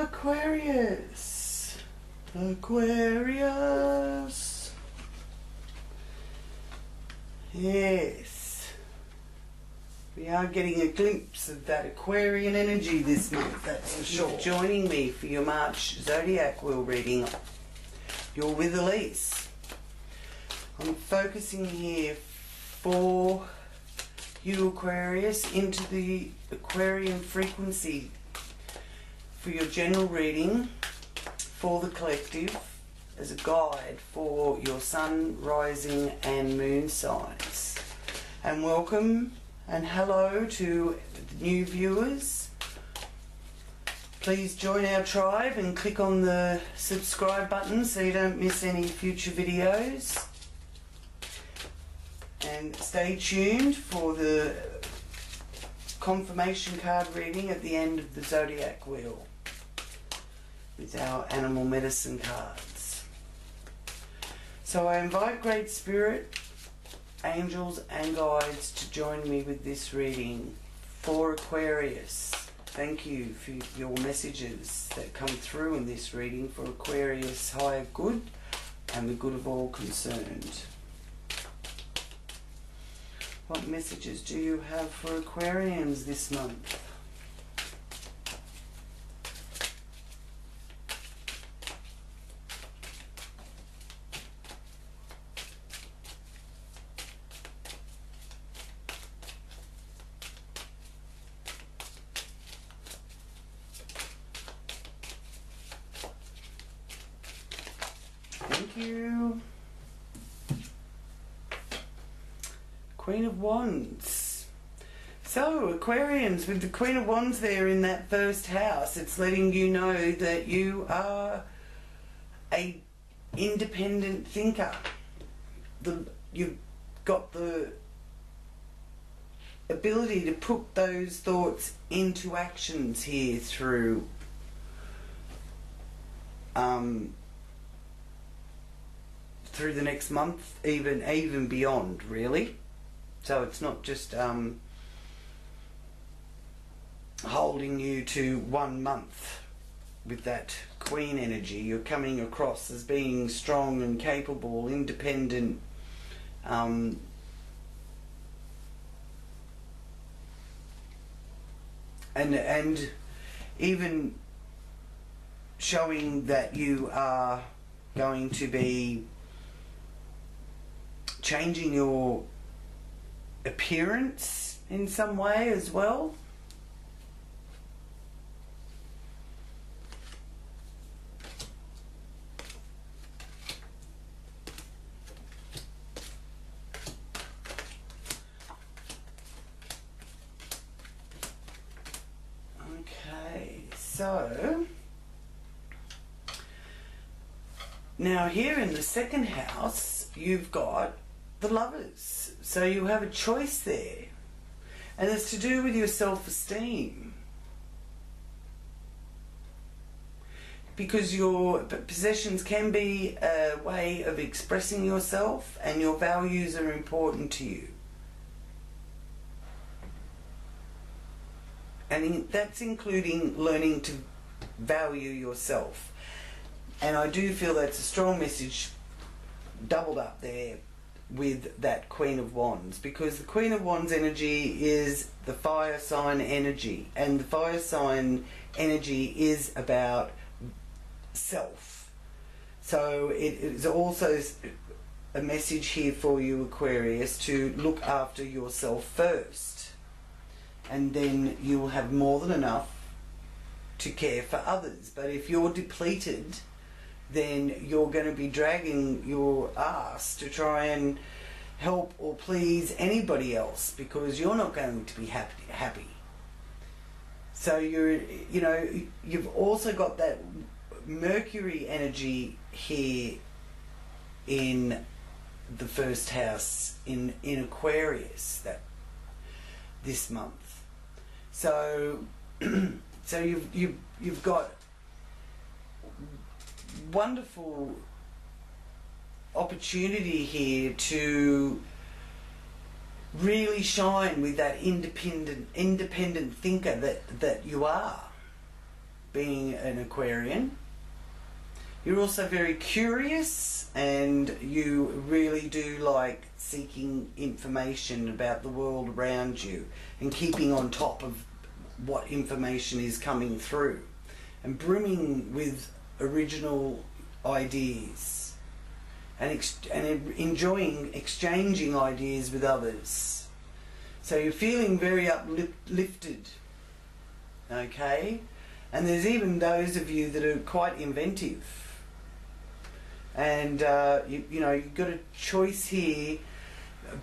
Aquarius. Aquarius. Yes. We are getting a glimpse of that Aquarian energy this month, that's for sure. Joining me for your March Zodiac Wheel reading. You're with Elise. I'm focusing here for you, Aquarius, into the Aquarian frequency for your general reading for the collective as a guide for your sun, rising and moon signs. And welcome and hello to the new viewers. Please join our tribe and click on the subscribe button so you don't miss any future videos. And stay tuned for the confirmation card reading at the end of the Zodiac Wheel with our animal medicine cards. So I invite Great Spirit, angels and guides to join me with this reading for Aquarius. Thank you for your messages that come through in this reading for Aquarius' higher good and the good of all concerned. What messages do you have for Aquarians this month? Thank you. Queen of Wands. So Aquarians, with the Queen of Wands there in that first house, it's letting you know that you are a independent thinker. You've got the ability to put those thoughts into actions here through through the next month, even beyond, really. So it's not just holding you to 1 month with that Queen energy. You're coming across as being strong and capable, independent, and even showing that you are going to be changing your appearance in some way as well. Okay, so now here in the second house you've got the Lovers. So you have a choice there, and it's to do with your self-esteem, because your possessions can be a way of expressing yourself and your values are important to you, and that's including learning to value yourself. And I do feel that's a strong message doubled up there with that Queen of Wands, because the Queen of Wands energy is the fire sign energy, and the fire sign energy is about self. So it is also a message here for you, Aquarius, to look after yourself first, and then you will have more than enough to care for others. But if you're depleted, then you're going to be dragging your ass to try and help or please anybody else, because you're not going to be happy. So you've also got that Mercury energy here in the first house in Aquarius this month. So so you've got wonderful opportunity here to really shine with that independent thinker that you are. being an Aquarian. You're also very curious, and you really do like seeking information about the world around you and keeping on top of what information is coming through and brimming with original ideas and enjoying exchanging ideas with others. So you're feeling very uplifted, okay? And there's even those of you that are quite inventive. And you know, you've got a choice here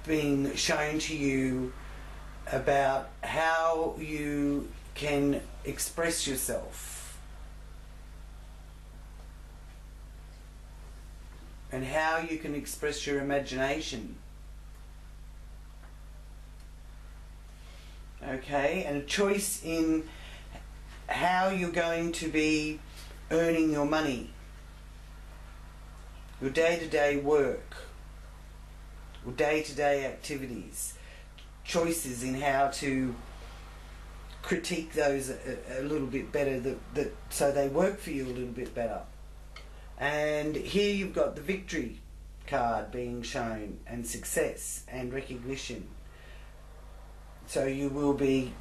being shown to you about how you can express yourself and how you can express your imagination. Okay, and a choice in how you're going to be earning your money. Your day-to-day work, or day-to-day activities, choices in how to critique those a little bit better, so they work for you a little bit better. And here you've got the victory card being shown, and success and recognition. So you will be,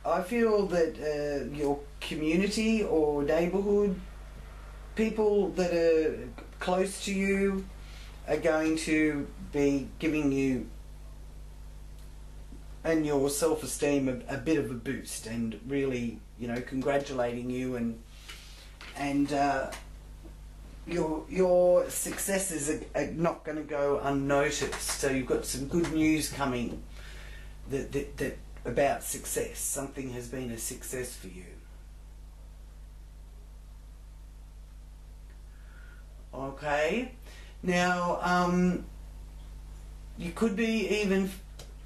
I feel that your community or neighbourhood, people that are close to you are going to be giving you and your self-esteem a bit of a boost, and really, you know, congratulating you, and your successes are not going to go unnoticed. So you've got some good news coming that about success. Something has been a success for you. Okay, now you could be even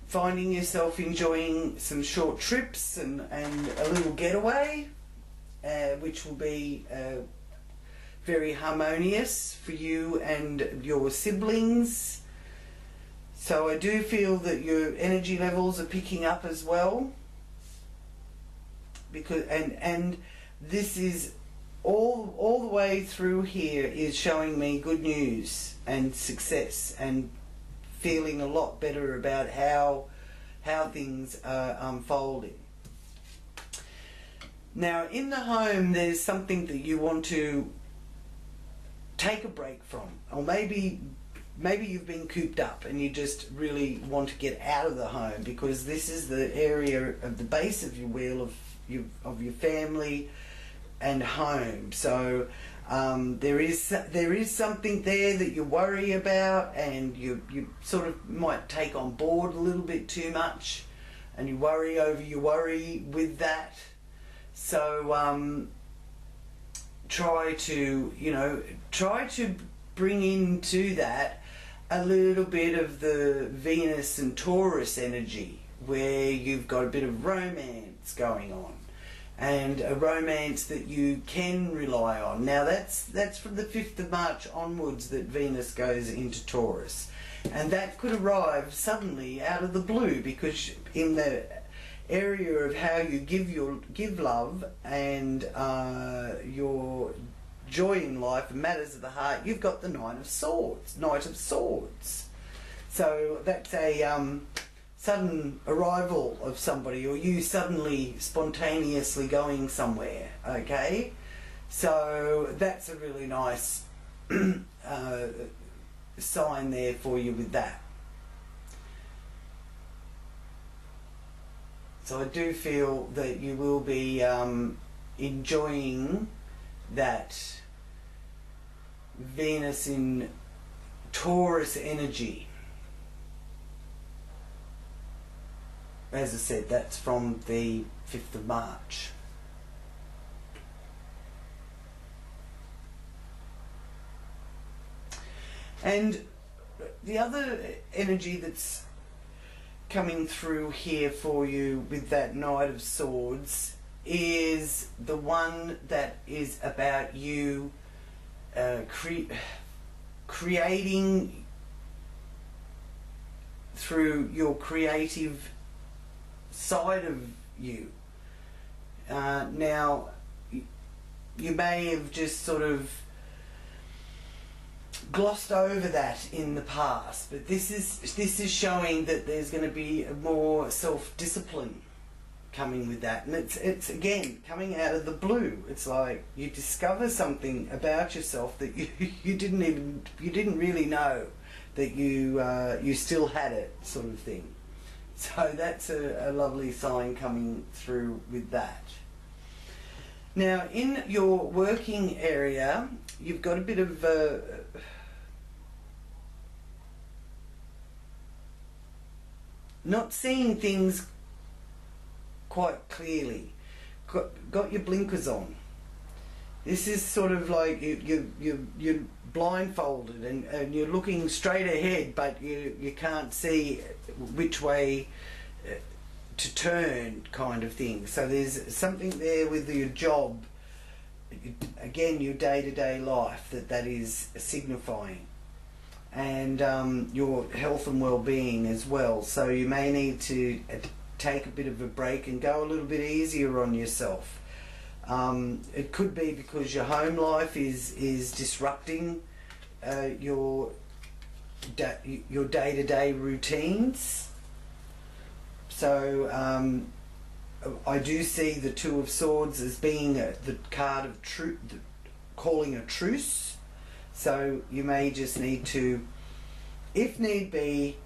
finding yourself enjoying some short trips and a little getaway, which will be very harmonious for you and your siblings. So I do feel that your energy levels are picking up as well, because and this is all the way through here is showing me good news and success, and feeling a lot better about how things are unfolding. Now in the home there's something that you want to take a break from, or maybe you've been cooped up and you just really want to get out of the home, because this is the area of the base of your wheel of your family and home. So there is something there that you worry about, and you sort of might take on board a little bit too much, and you worry over your worry with that. So try to bring into that a little bit of the Venus and Taurus energy, where you've got a bit of romance going on, and a romance that you can rely on. Now that's from the 5th of March onwards that Venus goes into Taurus, and that could arrive suddenly out of the blue, because in the area of how you give love and your joy in life and matters of the heart, you've got the Knight of Swords. So that's a sudden arrival of somebody, or you suddenly spontaneously going somewhere. Okay, so that's a really nice sign there for you with that. So I do feel that you will be enjoying that Venus in Taurus energy. As I said, that's from the 5th of March. And the other energy that's coming through here for you with that Knight of Swords is the one that is about you creating through your creative side of you. Now, you may have just sort of glossed over that in the past, but this is showing that there's going to be a more self-discipline coming with that, and it's again coming out of the blue. It's like you discover something about yourself that you didn't really know that you still had it, sort of thing. So that's a lovely sign coming through with that. Now, in your working area, you've got a bit of not seeing things quite clearly. Got your blinkers on. This is sort of like you're blindfolded and you're looking straight ahead, but you can't see which way to turn, kind of thing. So there's something there with your job, again, your day-to-day life that is signifying, and your health and well-being as well. So you may need to take a bit of a break and go a little bit easier on yourself. It could be because your home life is disrupting your day-to-day routines. So I do see the Two of Swords as being the card of calling a truce. So you may just need to, if need be,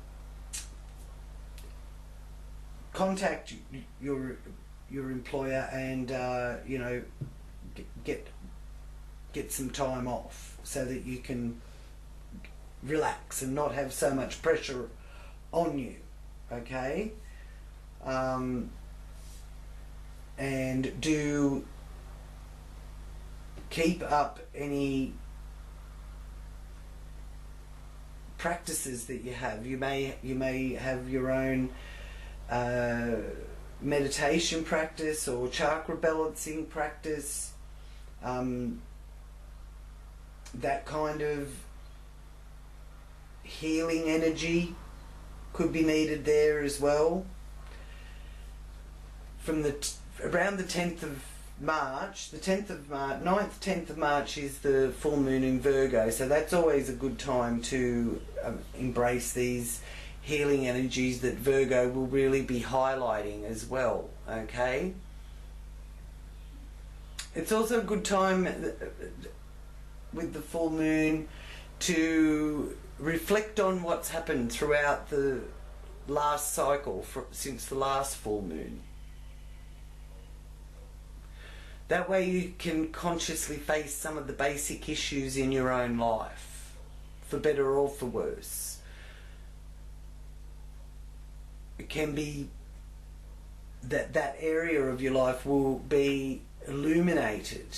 contact your employer and you know, get some time off so that you can relax and not have so much pressure on you. Okay. And do keep up any practices that you have. You may have your own meditation practice or chakra balancing practice. That kind of healing energy could be needed there as well. From around the 10th of March, 9th, 10th of March is the full moon in Virgo, so that's always a good time to embrace these healing energies that Virgo will really be highlighting as well. Okay, it's also a good time with the full moon to reflect on what's happened throughout the last cycle since the last full moon. That way you can consciously face some of the basic issues in your own life, for better or for worse. It can be that area of your life will be illuminated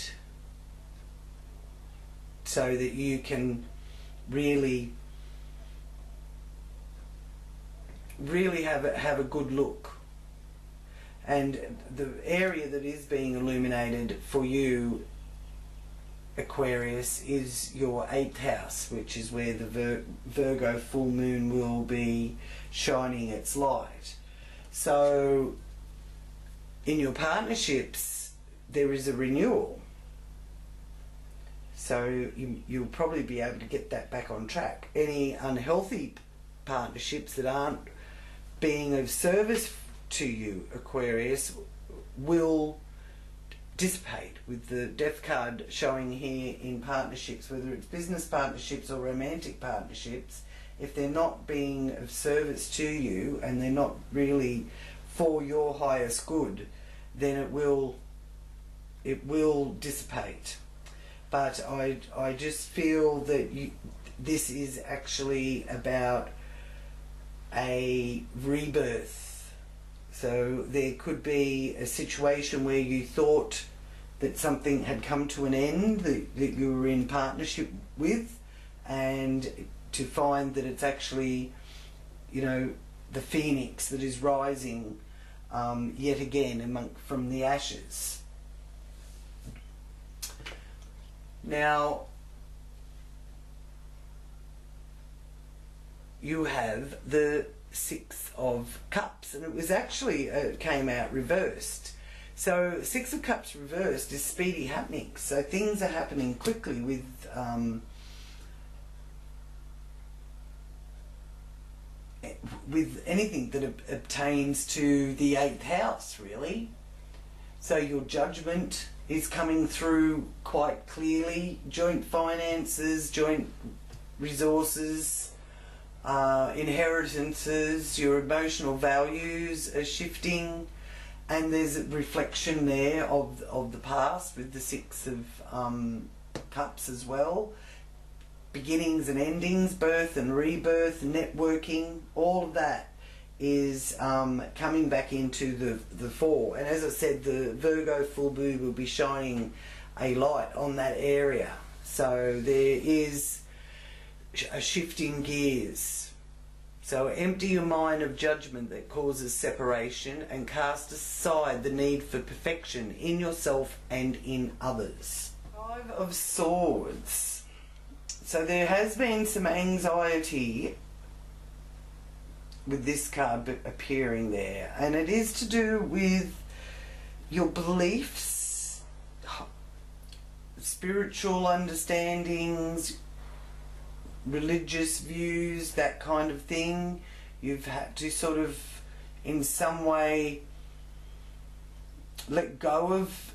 so that you can really have a good look. And the area that is being illuminated for you, Aquarius, is your 8th house, which is where the Virgo full moon will be shining its light. So in your partnerships there is a renewal, so you'll probably be able to get that back on track. Any unhealthy partnerships that aren't being of service to you, Aquarius, will dissipate, with the Death card showing here in partnerships, whether it's business partnerships or romantic partnerships. If they're not being of service to you and they're not really for your highest good, then it will dissipate. But I just feel that this is actually about a rebirth. So there could be a situation where you thought that something had come to an end that you were in partnership with, and to find that it's actually, you know, the phoenix that is rising yet again from the ashes. Now, you have the 6 of Cups, and it was actually came out reversed. So Six of Cups reversed is speedy happening. So things are happening quickly with anything that obtains to the 8th house, really. So your judgment is coming through quite clearly. Joint finances, joint resources, inheritances, your emotional values are shifting, and there's a reflection there of the past with the Six of Cups as well. Beginnings and endings, birth and rebirth, networking, all of that is coming back into the fore. And as I said, the Virgo full moon will be shining a light on that area. So there is a shift in gears. So empty your mind of judgment that causes separation and cast aside the need for perfection in yourself and in others. Five of Swords. So there has been some anxiety with this card appearing there, and it is to do with your beliefs, spiritual understandings, religious views, that kind of thing. You've had to sort of in some way let go of,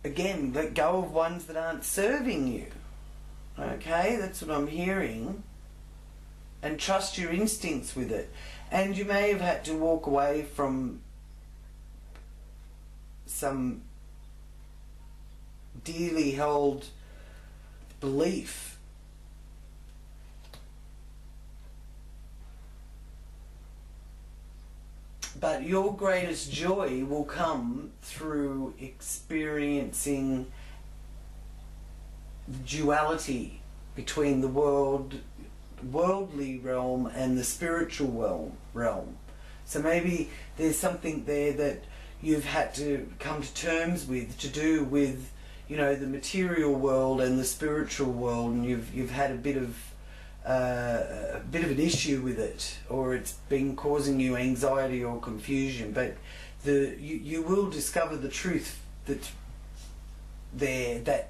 again, let go of ones that aren't serving you. Okay, that's what I'm hearing. And trust your instincts with it. And you may have had to walk away from some dearly held belief. But your greatest joy will come through experiencing the duality between the worldly realm and the spiritual realm. So maybe there's something there that you've had to come to terms with, to do with, you know, the material world and the spiritual world, and you've had a bit of an issue with it, or it's been causing you anxiety or confusion. But you will discover the truth that's there that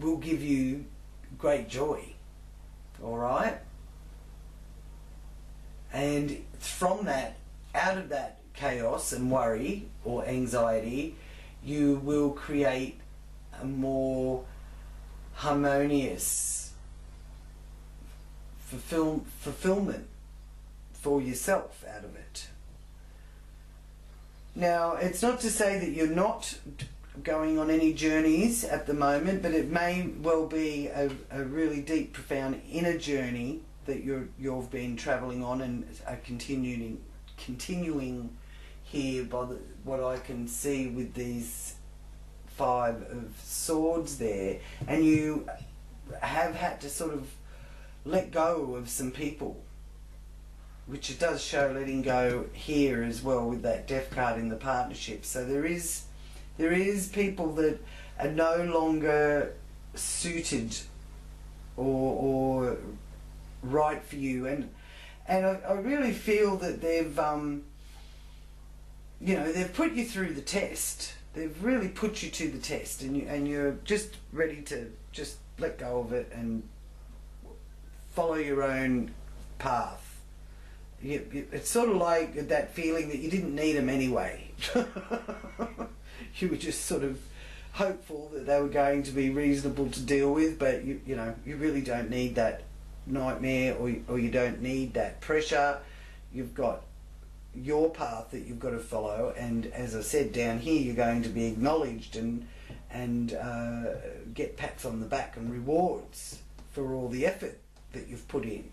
will give you great joy. All right? And from that, out of that chaos and worry or anxiety, you will create a more harmonious fulfillment for yourself out of it. Now, it's not to say that you're not going on any journeys at the moment, but it may well be a really deep, profound inner journey that you've been travelling on and are continuing here by what I can see with these Five of Swords there. And you have had to sort of let go of some people, which it does show letting go here as well with that Death card in the partnership. So there is people that are no longer suited or right for you, and I really feel that they've they've put you through the test. They've really put you to the test, and you're just ready to just let go of it and follow your own path. It's sort of like that feeling that you didn't need them anyway. You were just sort of hopeful that they were going to be reasonable to deal with, but you really don't need that nightmare, or you don't need that pressure. You've got your path that you've got to follow, and as I said, down here you're going to be acknowledged and get pats on the back and rewards for all the effort that you've put in.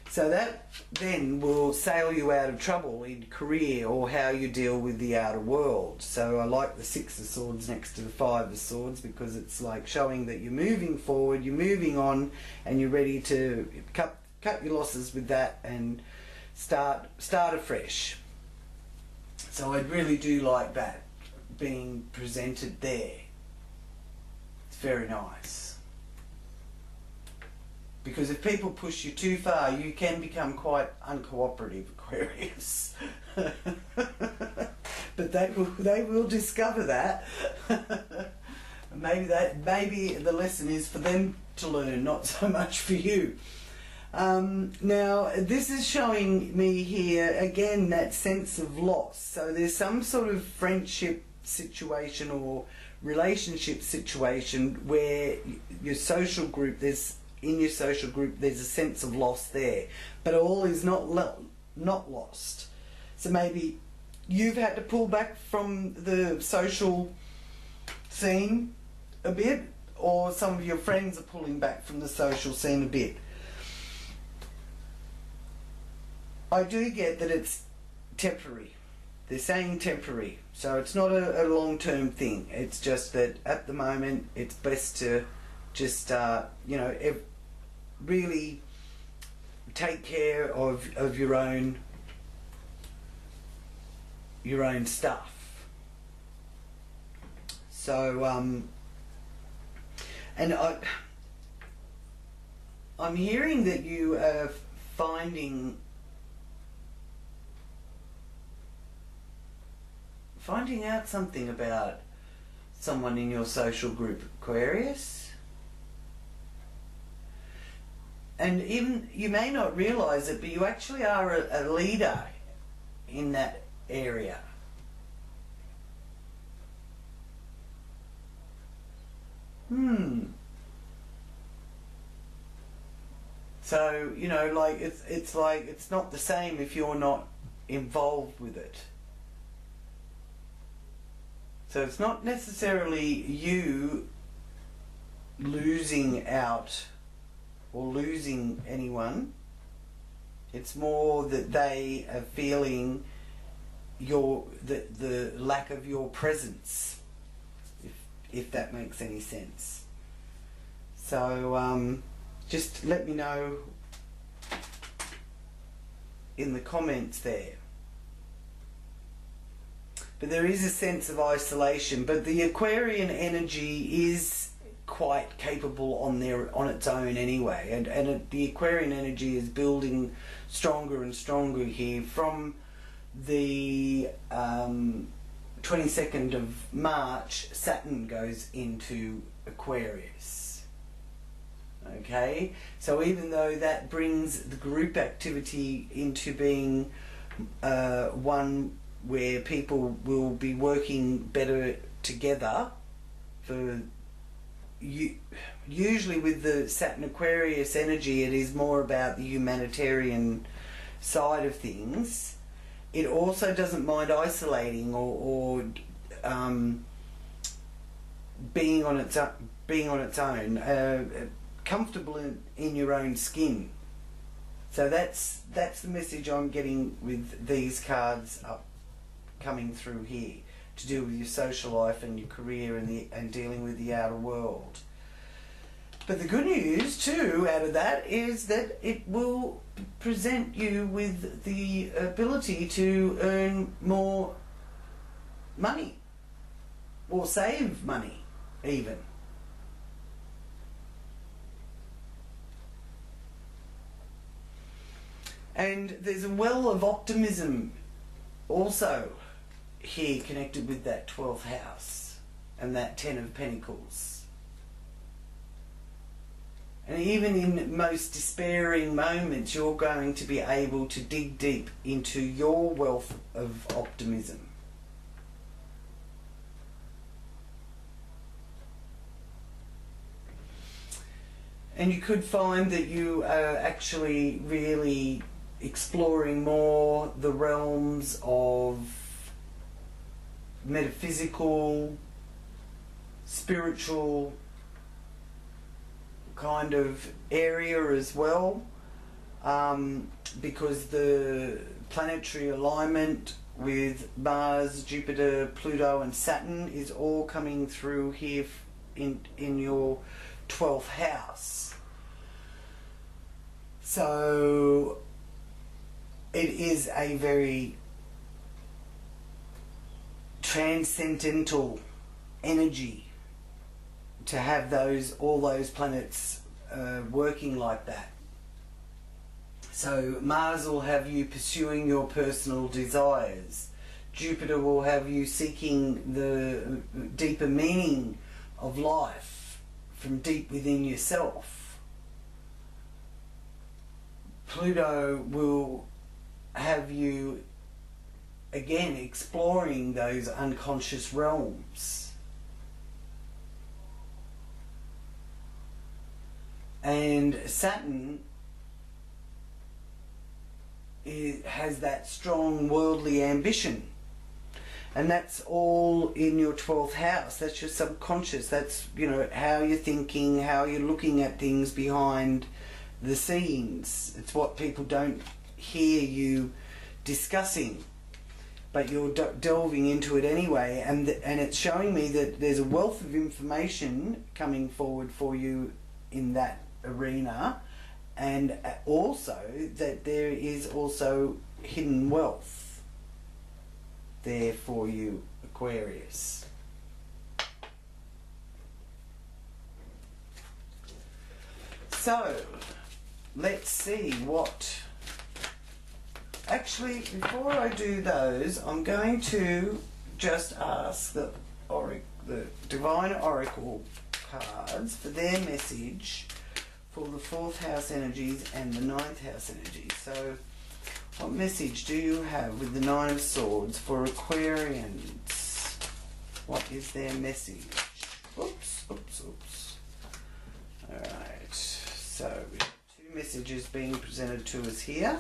So that then will sail you out of trouble in career or how you deal with the outer world. So I like the Six of Swords next to the Five of Swords, because it's like showing that you're moving forward, you're moving on, and you're ready to cut your losses with that and start afresh. So I really do like that being presented there. It's very nice. Because if people push you too far, you can become quite uncooperative, Aquarius. But they will discover that. Maybe the lesson is for them to learn, not so much for you. Now this is showing me here again that sense of loss. So there's some sort of friendship situation or relationship situation where your social group, there's a sense of loss there, but all is not lost. So maybe you've had to pull back from the social scene a bit, or some of your friends are pulling back from the social scene a bit. I do get that it's temporary. They're saying temporary, so it's not a long-term thing. It's just that at the moment it's best to just really take care of your own stuff. So and I'm hearing that you are finding out something about someone in your social group, Aquarius. And even, you may not realise it, but you actually are a leader in that area. So, like, it's like, it's not the same if you're not involved with it. So it's not necessarily you losing out or losing anyone. It's more that they are feeling the lack of your presence, if that makes any sense. So just let me know in the comments there. But there is a sense of isolation, but the Aquarian energy is quite capable on its own anyway, and the Aquarian energy is building stronger and stronger here from the 22nd of March. Saturn goes into Aquarius. Okay, so even though that brings the group activity into being one where people will be working better together, for you, usually with the Saturn Aquarius energy, it is more about the humanitarian side of things. It also doesn't mind isolating or being on its own, comfortable in your own skin. So that's the message I'm getting with these cards up coming through here, to do with your social life and your career and dealing with the outer world. But the good news too out of that is that it will present you with the ability to earn more money or save money even. And there's a well of optimism also here connected with that 12th house and that 10 of Pentacles. And even in most despairing moments, you're going to be able to dig deep into your wealth of optimism. And you could find that you are actually really exploring more the realms of metaphysical, spiritual kind of area as well, because the planetary alignment with Mars, Jupiter, Pluto and Saturn is all coming through here in your 12th house. So it is a very transcendental energy to have all those planets working like that. So Mars will have you pursuing your personal desires. Jupiter will have you seeking the deeper meaning of life from deep within yourself. Pluto will have you again exploring those unconscious realms. And Saturn has that strong worldly ambition. And that's all in your 12th house. That's your subconscious. That's, you know, how you're thinking, how you're looking at things behind the scenes. It's what people don't hear you discussing, but you're delving into it anyway. And it's showing me that there's a wealth of information coming forward for you in that arena, and also that there is also hidden wealth there for you, Aquarius. So let's see what, actually before I do those, I'm going to just ask the Divine Oracle cards for their message for the 4th house energies and the 9th house energies. So what message do you have with the 9 of Swords for Aquarians? What is their message? Oops, oops, oops. Alright, so we have 2 messages being presented to us here.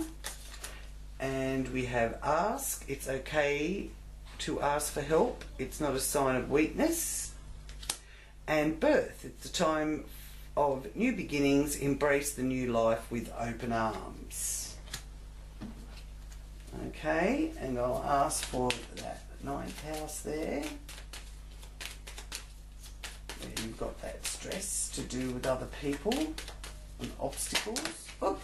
And we have ask. It's okay to ask for help. It's not a sign of weakness. And birth. It's the time of new beginnings. Embrace the new life with open arms. Okay, and I'll ask for that 9th house there. Where you've got that stress to do with other people and obstacles. Oop.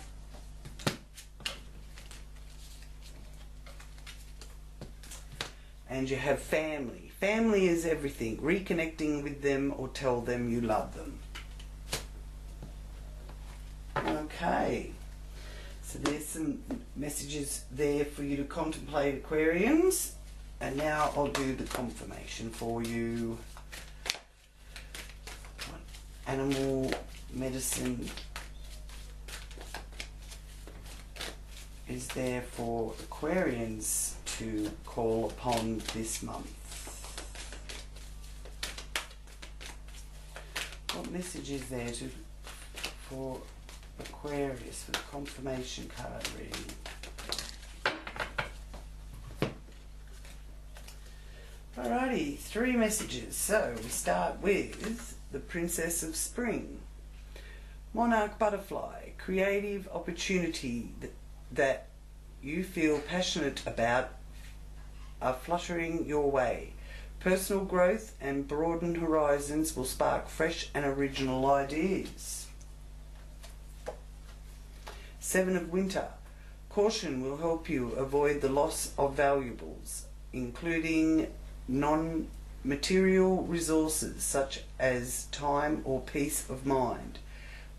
And you have family. Family is everything. Reconnecting with them or tell them you love them. Okay. So there's some messages there for you to contemplate, Aquarians. And now I'll do the confirmation for you. What animal medicine is there for Aquarians to call upon this month? What message is there for Aquarius for the confirmation card reading? Alrighty, 3 messages. So we start with the Princess of Spring. Monarch butterfly, creative opportunity that you feel passionate about are fluttering your way. Personal growth and broadened horizons will spark fresh and original ideas. 7 of Winter. Caution will help you avoid the loss of valuables, including non-material resources such as time or peace of mind.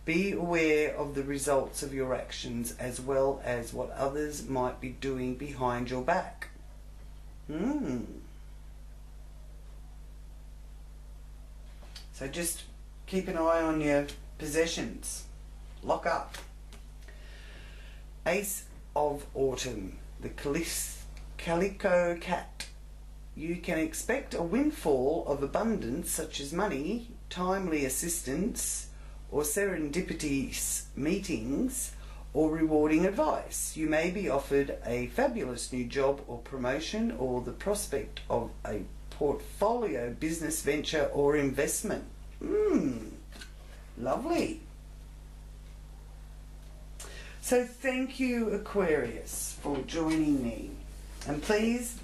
Be aware of the results of your actions as well as what others might be doing behind your back. So just keep an eye on your possessions. Lock up. Ace of Autumn, the Calico Cat. You can expect a windfall of abundance such as money, timely assistance, or serendipitous meetings, or rewarding advice. You may be offered a fabulous new job or promotion, or the prospect of a portfolio business venture or investment. Lovely. So thank you, Aquarius, for joining me. And please,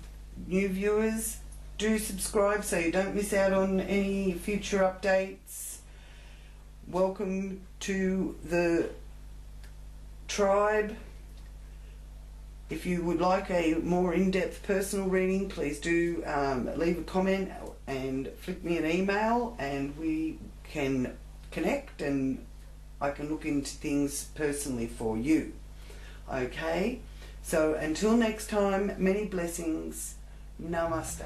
new viewers, do subscribe so you don't miss out on any future updates. Welcome to the tribe. If you would like a more in-depth personal reading, please do leave a comment and flick me an email and we can connect and I can look into things personally for you. Okay? So until next time, many blessings. Namaste.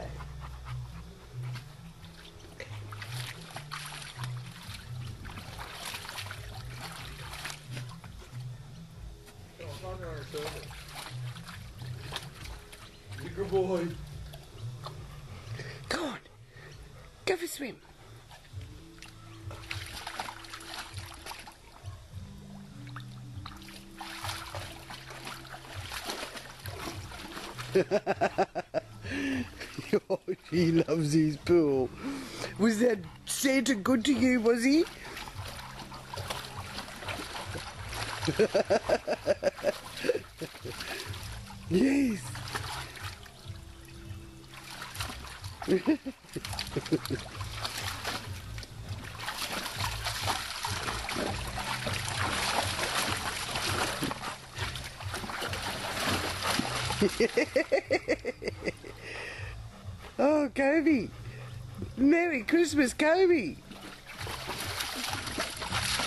Good boy. Go on. Go for a swim. Oh, he loves his pool. Was that Santa good to you, was he? Yes. Oh, Kobe. Merry Christmas, Kobe.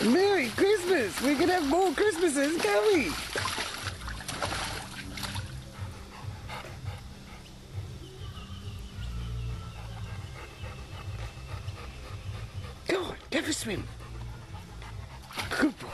Merry Christmas. We can have more Christmases, can we? Go on, go for a swim. Good boy.